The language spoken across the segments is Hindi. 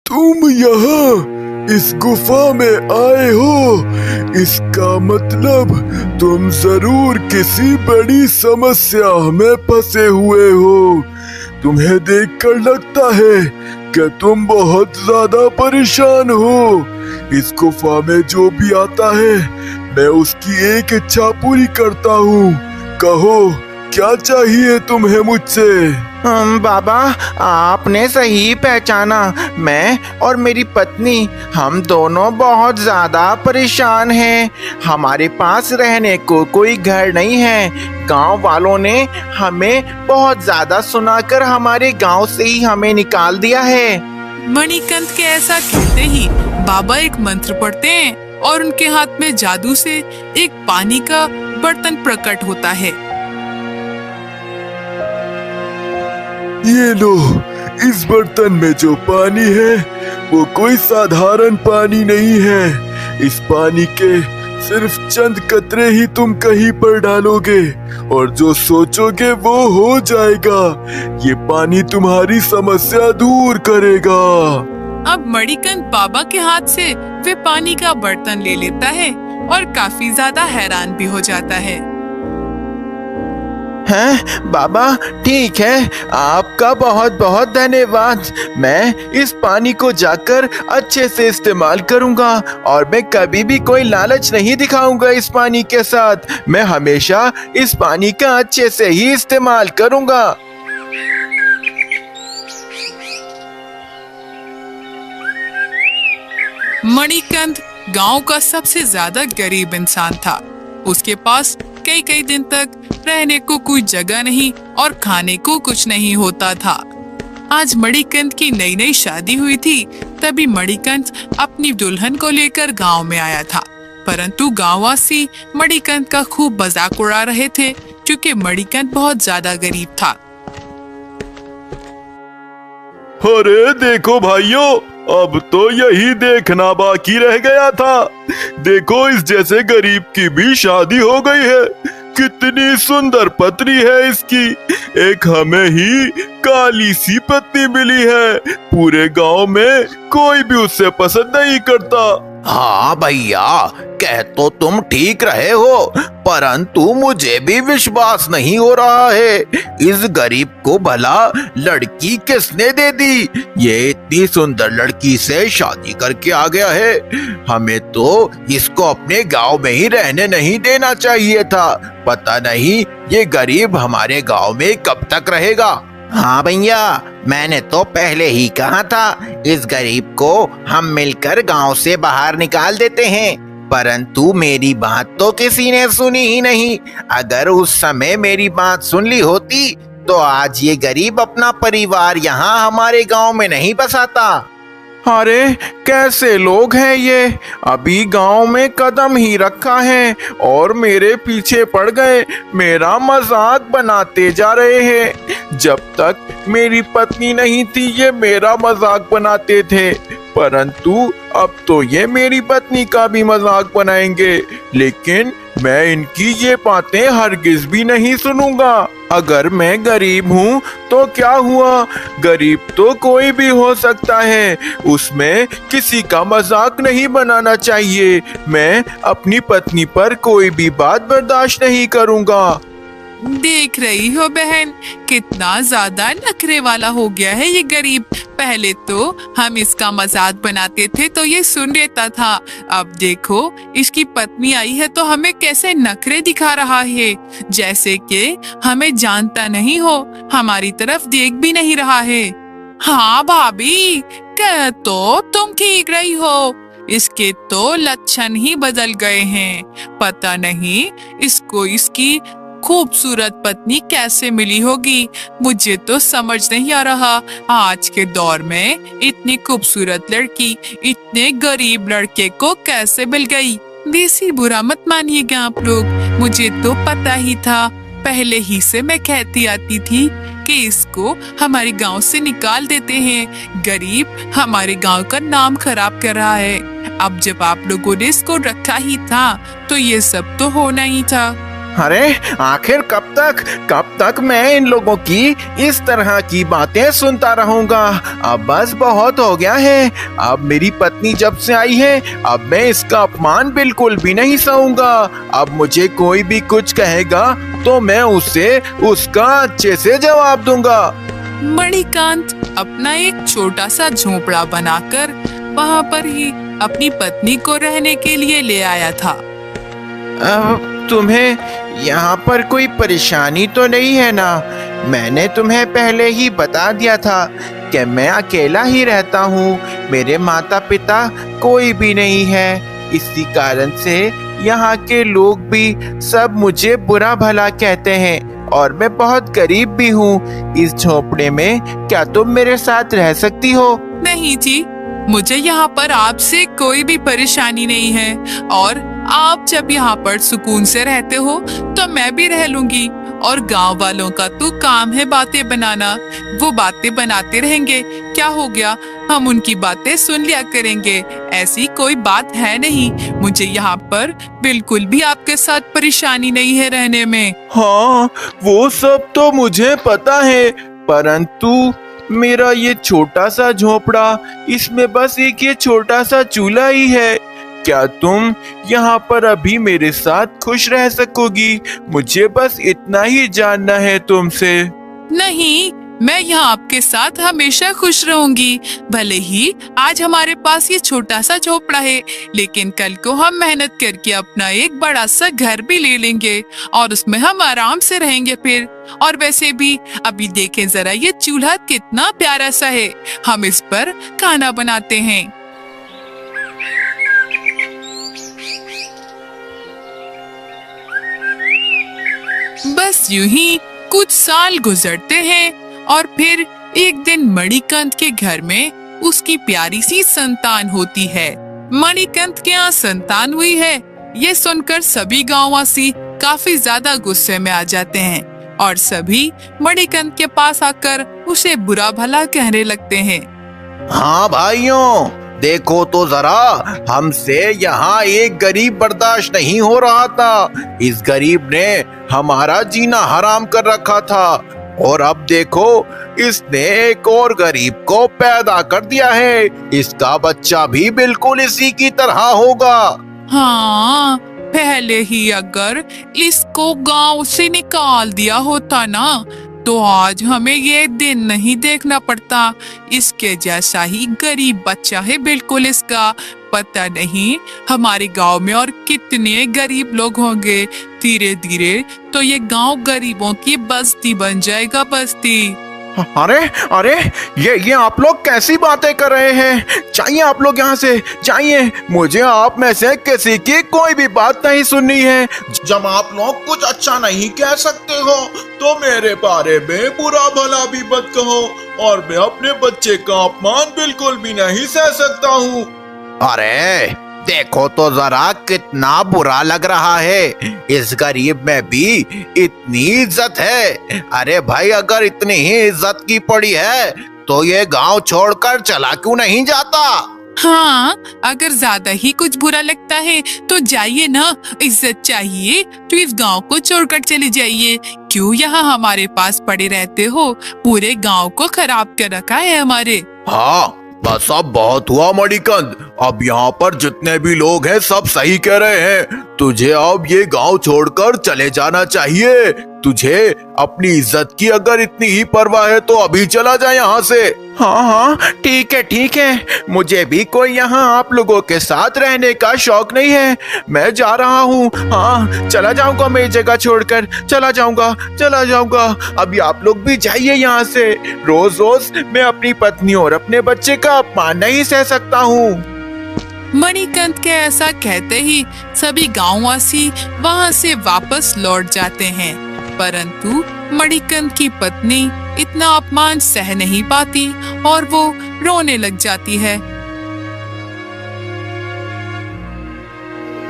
तुम यहाँ इस गुफा में आए हो, इसका मतलब तुम जरूर किसी बड़ी समस्या में फंसे हुए हो। तुम्हें देखकर लगता है कि तुम बहुत ज्यादा परेशान हो। इस गुफा में जो भी आता है मैं उसकी एक इच्छा पूरी करता हूँ। कहो क्या चाहिए तुम्हें मुझसे? बाबा, आपने सही पहचाना। मैं और मेरी पत्नी हम दोनों बहुत ज़्यादा परेशान हैं। हमारे पास रहने को कोई घर नहीं है। गांव वालों ने हमें बहुत ज़्यादा सुनाकर हमारे गांव से ही हमें निकाल दिया है। मणिकंठ के ऐसा कहते ही बाबा एक मंत्र पढ़ते हैं और उनके हाथ में जादू से एक पानी का बर्तन प्रकट होता है। ये लो, इस बर्तन में जो पानी है वो कोई साधारण पानी नहीं है। इस पानी के सिर्फ चंद कतरे ही तुम कहीं पर डालोगे और जो सोचोगे वो हो जाएगा। ये पानी तुम्हारी समस्या दूर करेगा। अब मणिकंठ बाबा के हाथ से वे पानी का बर्तन ले लेता है और काफी ज्यादा हैरान भी हो जाता है। हैं बाबा, ठीक है, आपका बहुत बहुत धन्यवाद। मैं इस पानी को जाकर अच्छे से इस्तेमाल करूंगा और मैं कभी भी कोई लालच नहीं दिखाऊंगा इस पानी के साथ। मैं हमेशा इस पानी का अच्छे से ही इस्तेमाल करूंगा। मणिकंठ गांव का सबसे ज्यादा गरीब इंसान था। उसके पास कई कई दिन तक रहने को कोई जगह नहीं और खाने को कुछ नहीं होता था। आज मणिकंठ की नई नई शादी हुई थी। तभी मणिकंठ अपनी दुल्हन को लेकर गांव में आया था, परंतु गांववासी मणिकंठ का खूब मजाक उड़ा रहे थे क्योंकि मणिकंठ बहुत ज्यादा गरीब था। अरे देखो भाइयों, अब तो यही देखना बाकी रह गया था। देखो, इस जैसे गरीब की भी शादी हो गई है। कितनी सुंदर पत्नी है इसकी। एक हमें ही काली सी पत्नी मिली है। पूरे गांव में कोई भी उससे पसंद नहीं करता। हाँ भैया, कह तो तुम ठीक रहे हो, परंतु मुझे भी विश्वास नहीं हो रहा है। इस गरीब को भला लड़की किसने दे दी? ये इतनी सुंदर लड़की से शादी करके आ गया है। हमें तो इसको अपने गांव में ही रहने नहीं देना चाहिए था। पता नहीं ये गरीब हमारे गांव में कब तक रहेगा। हाँ भैया, मैंने तो पहले ही कहा था इस गरीब को हम मिलकर गांव से बाहर निकाल देते हैं, परंतु मेरी बात तो किसी ने सुनी ही नहीं। अगर उस समय मेरी बात सुन ली होती तो आज ये गरीब अपना परिवार यहाँ हमारे गांव में नहीं बसाता। अरे कैसे लोग हैं ये, अभी गांव में कदम ही रखा है और मेरे पीछे पड़ गए, मेरा मजाक बनाते जा रहे हैं। जब तक मेरी पत्नी नहीं थी ये मेरा मजाक बनाते थे, परंतु अब तो ये मेरी पत्नी का भी मजाक बनाएंगे। लेकिन मैं इनकी ये बातें हरगिज भी नहीं सुनूंगा। अगर मैं गरीब हूँ तो क्या हुआ, गरीब तो कोई भी हो सकता है, उसमें किसी का मजाक नहीं बनाना चाहिए। मैं अपनी पत्नी पर कोई भी बात बर्दाश्त नहीं करूँगा। देख रही हो बहन, कितना ज्यादा नखरे वाला हो गया है ये गरीब। पहले तो हम इसका मजाक बनाते थे तो ये सुन लेता था, अब देखो इसकी पत्नी आई है तो हमें कैसे नखरे दिखा रहा है, जैसे कि हमें जानता नहीं हो, हमारी तरफ देख भी नहीं रहा है। हाँ भाभी, कह तो तुम ठीक रही हो, इसके तो लक्षण ही बदल गए हैं। पता नहीं इसको इसकी खूबसूरत पत्नी कैसे मिली होगी। मुझे तो समझ नहीं आ रहा, आज के दौर में इतनी खूबसूरत लड़की इतने गरीब लड़के को कैसे मिल गई। देसी बुरा मत मानिएगा आप लोग, मुझे तो पता ही था। पहले ही से मैं कहती आती थी कि इसको हमारे गांव से निकाल देते हैं, गरीब हमारे गांव का नाम खराब कर रहा है। अब जब आप लोगों ने इसको रखा ही था तो ये सब तो होना ही था। अरे आखिर कब तक मैं इन लोगों की इस तरह की बातें सुनता रहूंगा। अब बस बहुत हो गया है। अब मेरी पत्नी जब से आई है, अब मैं इसका अपमान बिल्कुल भी नहीं सहूंगा। अब मुझे कोई भी कुछ कहेगा तो मैं उसे उसका अच्छे से जवाब दूंगा। मणिकांत अपना एक छोटा सा झोपड़ा बनाकर वहाँ पर ही अपनी पत्नी को रहने के लिए ले आया था। तुम्हें यहाँ पर कोई परेशानी तो नहीं है ना? मैंने तुम्हें पहले ही बता दिया था कि मैं अकेला ही रहता हूँ। मेरे माता पिता कोई भी नहीं है। इसी कारण से यहाँ के लोग भी सब मुझे बुरा भला कहते हैं और मैं बहुत गरीब भी हूँ। इस झोपड़े में क्या तुम मेरे साथ रह सकती हो? नहीं जी, मुझे यहाँ पर आपसे कोई भी परेशानी नहीं है और आप जब यहाँ पर सुकून से रहते हो तो मैं भी रह लूंगी। और गांव वालों का तो काम है बातें बनाना, वो बातें बनाते रहेंगे। क्या हो गया, हम उनकी बातें सुन लिया करेंगे। ऐसी कोई बात है नहीं। मुझे यहाँ पर बिल्कुल भी आपके साथ परेशानी नहीं है रहने में। हाँ, वो सब तो मुझे पता है, परंतु मेरा ये छोटा सा झोपड़ा, इसमें बस एक ये छोटा सा चूल्हा ही है। क्या तुम यहाँ पर अभी मेरे साथ खुश रह सकोगी? मुझे बस इतना ही जानना है तुमसे। नहीं, मैं यहाँ आपके साथ हमेशा खुश रहूंगी। भले ही आज हमारे पास ये छोटा सा झोपड़ा है, लेकिन कल को हम मेहनत करके अपना एक बड़ा सा घर भी ले लेंगे और उसमें हम आराम से रहेंगे फिर। और वैसे भी अभी देखें जरा, ये चूल्हा कितना प्यारा सा है। हम इस पर खाना बनाते हैं। बस यूं ही कुछ साल गुजरते हैं और फिर एक दिन मणिकांत के घर में उसकी प्यारी सी संतान होती है। मणिकांत के यहाँ संतान हुई है, ये सुनकर सभी गांववासी काफी ज्यादा गुस्से में आ जाते हैं और सभी मणिकांत के पास आकर उसे बुरा भला कहने लगते हैं। हाँ भाइयों, देखो तो जरा, हमसे यहाँ एक गरीब बर्दाश्त नहीं हो रहा था। इस गरीब ने हमारा जीना हराम कर रखा था और अब देखो, इसने एक और गरीब को पैदा कर दिया है। इसका बच्चा भी बिल्कुल इसी की तरह होगा। हाँ, पहले ही अगर इसको गांव से निकाल दिया होता ना, तो आज हमें ये दिन नहीं देखना पड़ता। इसके जैसा ही गरीब बच्चा है बिल्कुल इसका। पता नहीं हमारे गांव में और कितने गरीब लोग होंगे। धीरे धीरे तो ये गांव गरीबों की बस्ती बन जाएगा, बस्ती। अरे अरे, ये आप लोग कैसी बातें कर रहे हैं? जाइए आप लोग यहाँ से, जाइए। मुझे आप में से किसी की कोई भी बात नहीं सुननी है। जब आप लोग कुछ अच्छा नहीं कह सकते हो तो मेरे बारे में बुरा भला भी मत कहो, और मैं अपने बच्चे का अपमान बिल्कुल भी नहीं सह सकता हूँ। अरे देखो तो जरा, कितना बुरा लग रहा है। इस गरीब में भी इतनी इज्जत है। अरे भाई, अगर इतनी ही इज्जत की पड़ी है तो ये गांव छोड़कर चला क्यों नहीं जाता? हाँ, अगर ज्यादा ही कुछ बुरा लगता है तो जाइए ना। इज्जत चाहिए तो इस गांव को छोड़कर चले जाइए। क्यों यहाँ हमारे पास पड़े रहते हो? पूरे गांव को खराब कर रखा है हमारे। हाँ, बस अब बहुत हुआ मणिकांत। अब यहाँ पर जितने भी लोग हैं सब सही कह रहे हैं। तुझे अब ये गांव छोड़कर चले जाना चाहिए। तुझे अपनी इज्जत की अगर इतनी ही परवाह है तो अभी चला जा यहाँ से। हाँ हाँ, ठीक है। मुझे भी कोई यहाँ आप लोगों के साथ रहने का शौक नहीं है। मैं जा रहा हूँ। हाँ, चला जाऊंगा, मैं जगह छोड़कर चला जाऊंगा। अभी आप लोग भी जाइए यहाँ से। रोज रोज मैं अपनी पत्नी और अपने बच्चे का अपमान नहीं सह सकता हूँ। मणिकांत के ऐसा कहते ही सभी गांववासी वहां से वापस लौट जाते हैं, परंतु मणिकांत की पत्नी इतना अपमान सह नहीं पाती और वो रोने लग जाती है।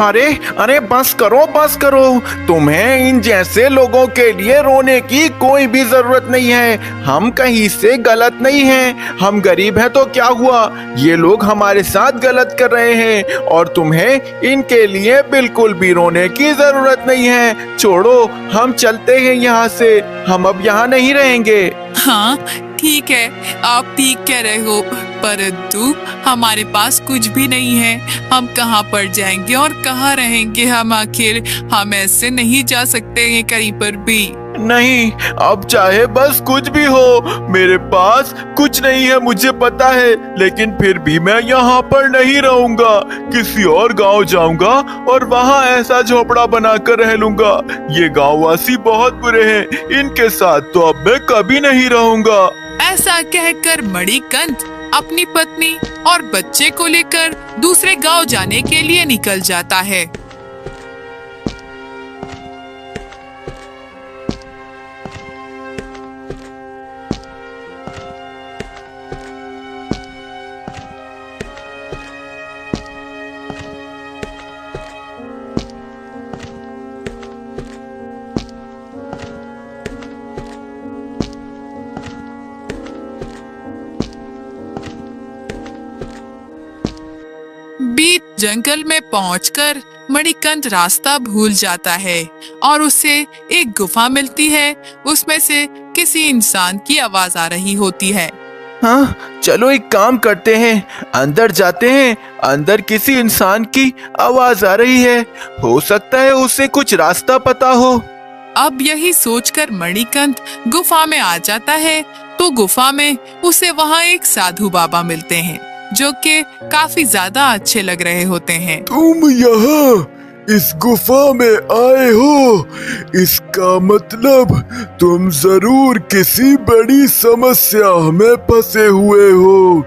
अरे अरे बस करो। तुम्हें इन जैसे लोगों के लिए रोने की कोई भी जरूरत नहीं है। हम कहीं से गलत नहीं हैं। हम गरीब हैं तो क्या हुआ, ये लोग हमारे साथ गलत कर रहे हैं और तुम्हें इनके लिए बिल्कुल भी रोने की जरूरत नहीं है। छोड़ो, हम चलते हैं यहाँ से। हम अब यहाँ नहीं रहेंगे। हाँ ठीक है, आप ठीक कह रहे हो, परंतु हमारे पास कुछ भी नहीं है। हम कहाँ पर जाएंगे और कहाँ रहेंगे हम आखिर? हम ऐसे नहीं जा सकते हैं कहीं पर भी। नहीं, अब चाहे बस कुछ भी हो, मेरे पास कुछ नहीं है मुझे पता है, लेकिन फिर भी मैं यहाँ पर नहीं रहूंगा। किसी और गांव जाऊंगा और वहाँ ऐसा झोपड़ा बनाकर रह लूंगा। ये गांववासी बहुत बुरे हैं, इनके साथ तो अब मैं कभी नहीं रहूंगा। ऐसा कहकर मणिकंठ अपनी पत्नी और बच्चे को लेकर दूसरे गांव जाने के लिए निकल जाता है। बीच जंगल में पहुंचकर मणिकंठ रास्ता भूल जाता है और उसे एक गुफा मिलती है। उसमें से किसी इंसान की आवाज आ रही होती है। हाँ, चलो एक काम करते हैं, अंदर जाते हैं। अंदर किसी इंसान की आवाज आ रही है, हो सकता है उसे कुछ रास्ता पता हो। अब यही सोचकर मणिकंठ गुफा में आ जाता है तो गुफा में उसे वहाँ एक साधु बाबा मिलते हैं जो कि काफी ज्यादा अच्छे लग रहे होते हैं। तुम यहाँ इस गुफा में आए हो, इसका मतलब तुम जरूर किसी बड़ी समस्या में फंसे हुए हो।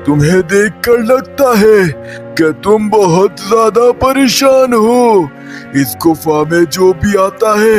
तुम्हें देखकर लगता है कि तुम बहुत ज्यादा परेशान हो। इस गुफा में जो भी आता है,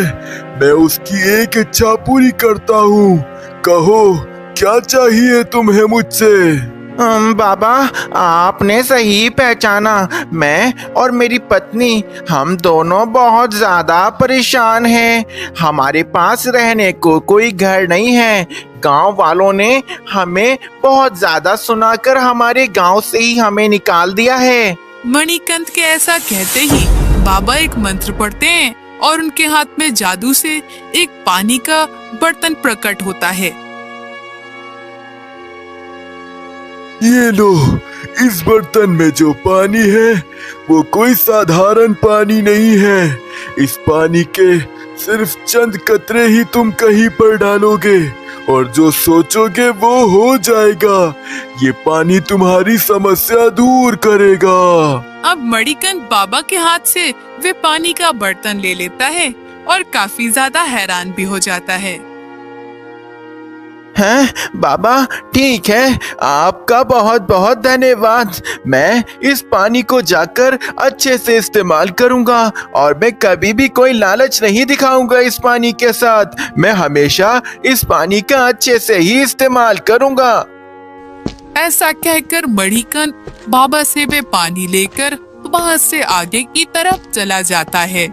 मैं उसकी एक इच्छा पूरी करता हूँ। कहो, क्या चाहिए तुम्हें मुझसे? बाबा, आपने सही पहचाना। मैं और मेरी पत्नी, हम दोनों बहुत ज्यादा परेशान हैं। हमारे पास रहने को कोई घर नहीं है। गांव वालों ने हमें बहुत ज्यादा सुनाकर हमारे गांव से ही हमें निकाल दिया है। मणिकंठ के ऐसा कहते ही बाबा एक मंत्र पढ़ते हैं और उनके हाथ में जादू से एक पानी का बर्तन प्रकट होता है। ये लो, इस बर्तन में जो पानी है वो कोई साधारण पानी नहीं है। इस पानी के सिर्फ चंद कतरे ही तुम कहीं पर डालोगे और जो सोचोगे वो हो जाएगा। ये पानी तुम्हारी समस्या दूर करेगा। अब मणिकंठ बाबा के हाथ से वे पानी का बर्तन ले लेता है और काफी ज्यादा हैरान भी हो जाता है। हैं बाबा, ठीक है, आपका बहुत बहुत धन्यवाद। मैं इस पानी को जाकर अच्छे से इस्तेमाल करूंगा और मैं कभी भी कोई लालच नहीं दिखाऊंगा इस पानी के साथ। मैं हमेशा इस पानी का अच्छे से ही इस्तेमाल करूंगा। ऐसा कहकर मणिकंठ बाबा से वे पानी लेकर वहां से आगे की तरफ चला जाता है।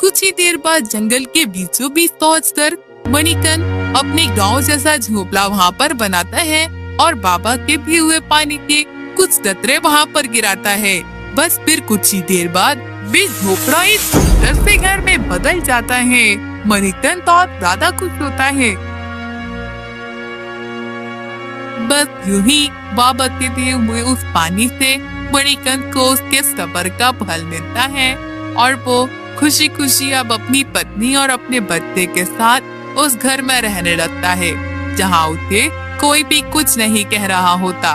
कुछ ही देर बाद जंगल के बीचों बीच पहुंचकर मणिकंठ अपने गांव जैसा झोपड़ा वहां पर बनाता है और बाबा के पिए हुए पानी के कुछ कतरे वहां पर गिराता है। बस फिर कुछ ही देर बाद वे झोपड़ा एक सुंदर से घर में बदल जाता है। मणिकंठ और ज्यादा खुश होता है। बस यूं ही बाबा के दिए हुए उस पानी से मणिकंठ को उसके सब्र का फल मिलता है और वो खुशी खुशी अब अपनी पत्नी और अपने बच्चे के साथ उस घर में रहने लगता है जहाँ उसे कोई भी कुछ नहीं कह रहा होता।